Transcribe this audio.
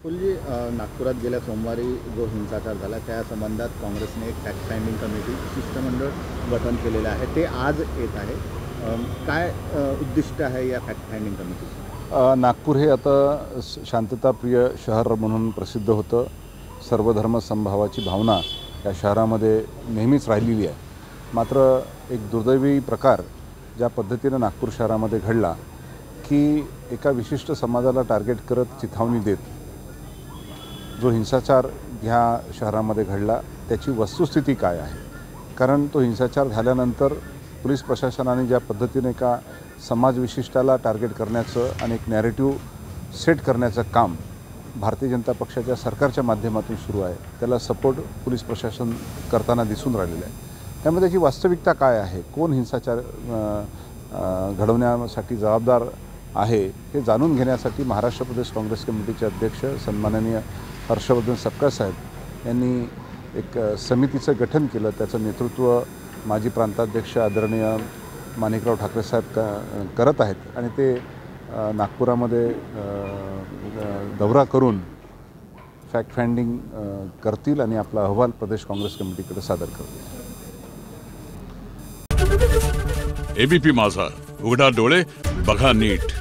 राहुलजी, नागपुरात गेल्या सोमवारी जो हिंसाचार झाला त्या संबंधात काँग्रेसने एक फॅक्ट फाइंडिंग कमिटी शिष्टमंडळ गठन केलेलं आहे, ते आज येत आहे। काय उद्दिष्ट आहे या फॅक्ट फाइंडिंग कमिटीचं? नागपूर हे आता शांतताप्रिय शहर म्हणून प्रसिद्ध होतं। सर्वधर्म समभावाची भावना या शहरामध्ये नेहमीच राहिलेली आहे। मात्र एक दुर्दैवी प्रकार ज्या पद्धतीने नागपूर शहरामध्ये घडला की एका विशिष्ट समाजाला टार्गेट करत चिथावणी देत जो हिंसाचार ह्या शहरामध्ये घडला त्याची वस्तुस्थिती काय आहे। कारण तो हिंसाचार झाल्यानंतर पोलीस प्रशासनाने ज्या पद्धतीने का समाज विशिष्टाला टार्गेट करण्याचं आणि एक नॅरेटिव्ह सेट करण्याचं काम भारतीय जनता पक्षाच्या सरकारच्या माध्यमातून सुरू आहे, त्याला सपोर्ट पोलीस प्रशासन करताना दिसून राहिलेलं आहे। त्यामुळे त्याची वास्तविकता काय आहे, कोण हिंसाचार घडवण्यासाठी जबाबदार आहे हे जाणून घेण्यासाठी महाराष्ट्र प्रदेश काँग्रेस कमिटीचे अध्यक्ष सन्माननीय हर्षवर्धन सपकाळ साहेब यांनी एक समितीचं गठन केलं। त्याचं नेतृत्व माजी प्रांताध्यक्ष आदरणीय माणिकराव ठाकरे साहेब करत आहेत आणि ते नागपुरामध्ये दौरा करून फॅक्ट फाइंडिंग करतील आणि आपला अहवाल प्रदेश काँग्रेस कमिटीकडे सादर करतील। एबीपी माझा, उघडा डोळे बघा नीट।